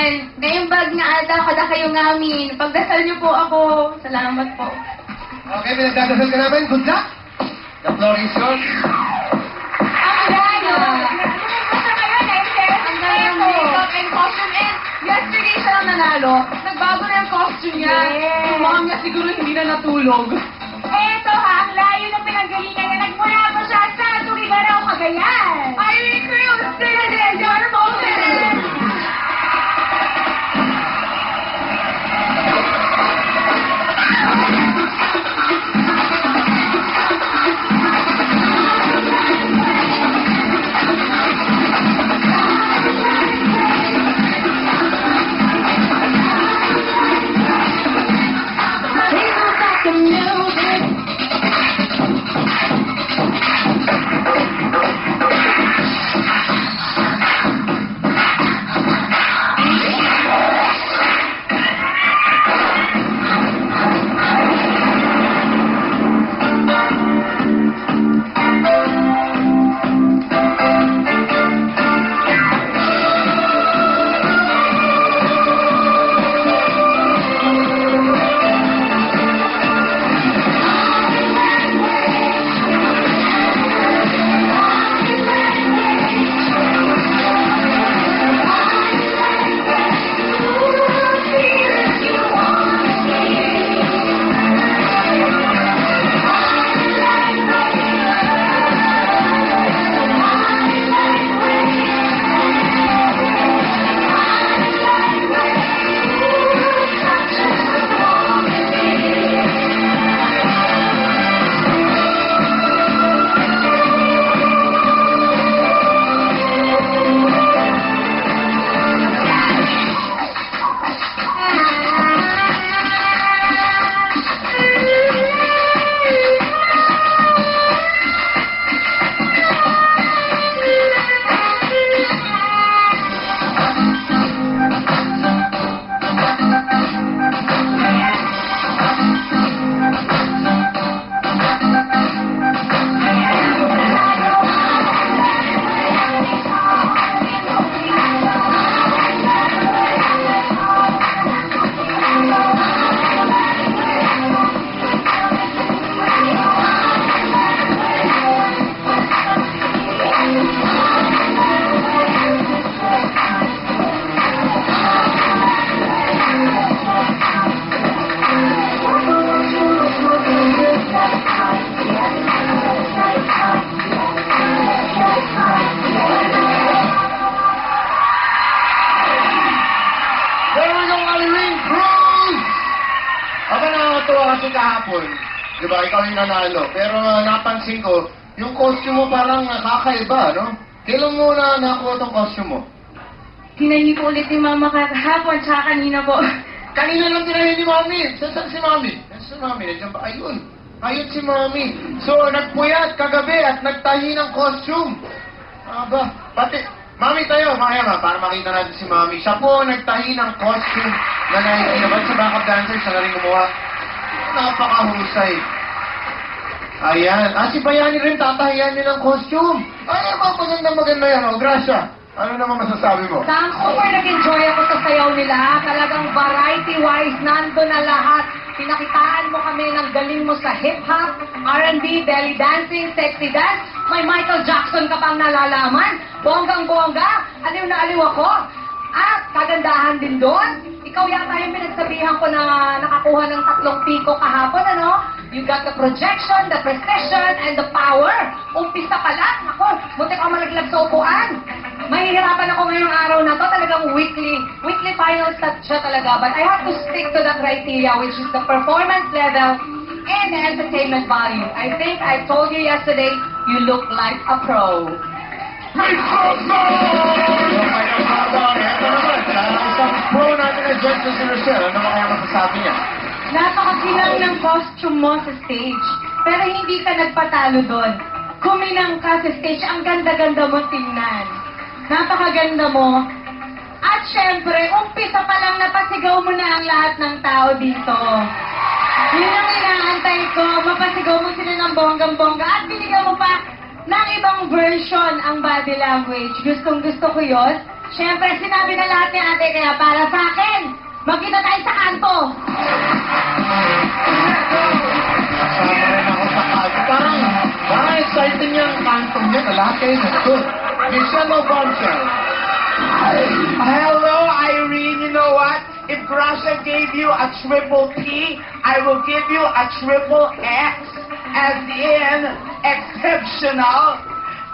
Ayan, ngayong bag na ata, kada kayo ngamin. Pagdasal niyo po ako. Salamat po. Okay, pinagdadasal ka namin. Good luck! The floor is yours. Ang gaya! Basta ngayon eh, ang gaya ng makeup and costume. And yesterday siya lang nanalo. Nagbago na yung costume niya. Yung mom niya siguro hindi na natulog. Eto ha, ang layo ng pinanggalingan niya. Nagmula pa siya sa Tugigaraw, Cagayan. I agree with you, your moment. Kasi kahapon, di ba, ikaw yung nanalo. Pero napansin ko, yung costume mo parang nakakaiba, no? Kailan mo na nakuha tong costume mo? Tinahi po ulit ni Mama kahapon, tsaka kanina po. Kanina lang tinahin ni Mami. Saan si Mami? Si Mami, nandiyan ba? Ayun. Ayun si Mami. So, nagpuyat kagabi at nagtahi ng costume. Aba, pati, Mami tayo, Maya para makita natin si Mami. Siya po nagtahi ng costume na naikinabat sa backup dancer. Siya na rin gumawa. Napakahusay. Ayan. Si Bayani rin tatahiyan niya ng costume. Ay, maganda yan. O, Gracia. Ano naman masasabi mo? Sam, super nag-enjoy ako sa sayaw nila. Talagang variety-wise, nando na lahat. Pinakitaan mo kami ng galing mo sa hip-hop, R&B, belly dancing, sexy dance. May Michael Jackson ka pang nalalaman. Bonggang-bongga. Aliw na aliw ako. At kagandahan din doon. Ikaw yata yung pinagsabihan ko na nakakuha ng 3 piko kahapon, ano? You got the projection, the precision, and the power. Umpisa pa lang. Ako, buti ka malaglag sa upuan. Mahihirapan ako ngayong araw na to. Talagang weekly finals siya talaga. But I have to stick to the criteria, which is the performance level and the entertainment value. I think I told you yesterday, you look like a pro. Isang pro natin na dyan sa si Rochelle. Ano kaya masasabi niya? Napakakinang ng costume mo sa stage. Pero hindi ka nagpatalo doon. Kuminang ka sa stage. Ang ganda-ganda mo tingnan. Napakaganda mo. At syempre, umpisa pa lang napasigaw mo na ang lahat ng tao dito. Yun ang inaantay ko. Mapasigaw mo sila ng bonggang-bongga. At binigyan mo pa ng ibang version ang body language. Gustong-gusto ko yun. Siyempre, sinabi na lahat ni ate, kaya para sa akin, magkita tayo sa kanto. Kasama rin ako sa kanto. Parang exciting yung kantong niya. Lahat kayo nandun. Michelle o Bombshell? Hello, Irene. You know what? If Gracia gave you a triple P, I will give you a triple X, as in exceptional,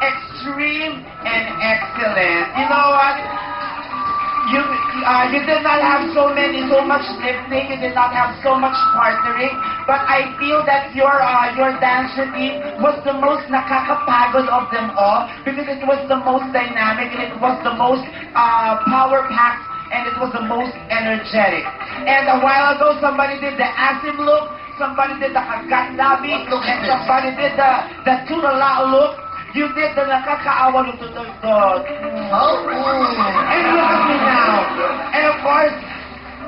extreme, and excellent. You know what? You did not have so much lifting. You did not have so much partnering. But I feel that your dance routine was the most nakakapagod of them all because it was the most dynamic and it was the most power-packed and it was the most energetic. And a while ago, somebody did the Asim look, somebody did the Hagat Labi, and somebody did the Tulala look. You did the nakakaawa look to Oh, and look at me now. And of course,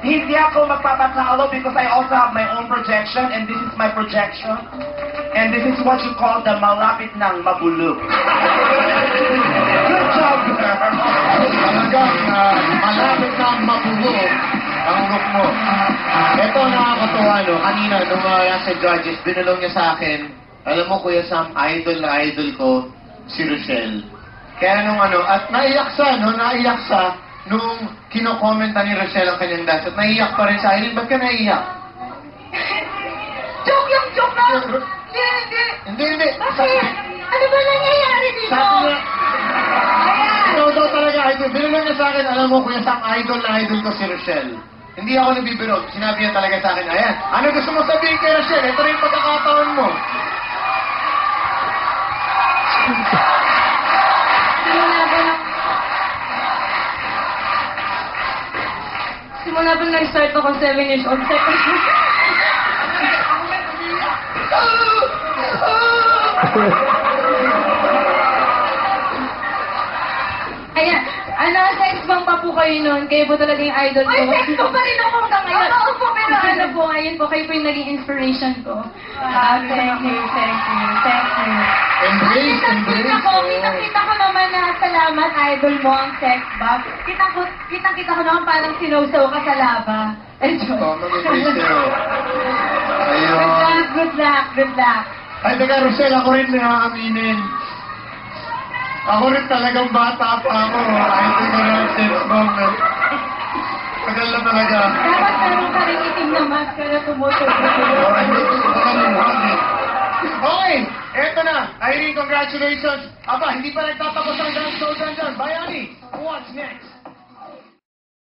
hindi ako magpapatalo because I also have my own projection and this is my projection. And this is what you call the malapit ng mabulok. Good job! Talagang malapit na mabulog ang look mo. Ito nakakatuwa, no? Kanina, nung nasa judges, binulong niya sa akin, alam mo, Kuya Sam, idol na idol ko, si Rochelle. Kaya nung at naiyak siya, nung kinokomenta ni Rochelle ang kanyang dance, at naiyak pa rin sa akin, ba't ka naiyak? Joke lang! Hindi. Sabi, Ano ba nangyayari dito? sabi niya, Ayan! ikaw daw talaga idol. Binulong niya sa akin, alam mo, Kuya Sam, idol na idol ko si Rochelle. Hindi ako nabibiro. Sinabi niya talaga sa akin, ayan, ano gusto mo sabihin kay Rochelle? Ito rin yung pagkakataon mo. Simula ba nag-start ako 7 years old? Ayan, sex bomb pa po kayo noon. Kayo po talaga yung idol ko. Ay, sex bomb pa rin ako hanggang ngayon. Oo po, pero po, ayun po, kayo po yung naging inspiration ko. Thank you. Embrace. Kita ko naman na salamat, idol mo ang sex bomb. Kita ko naman parang sinawsaw ka sa laba. Enjoy. Oh, mag-embrace kayo. Ayun. Good luck. Ay, teka, Rochelle, ako rin nakakaminin. Ako rin talagang bata pa ako. Idol ko na ang sex bomb. Tagal na talaga. Dapat meron ka rin itim na mask ka na tumutuloy. Okay, eto na. Irene, congratulations. Aba, hindi pa nagtatapos ang dance show dyan. Bayani, what's next?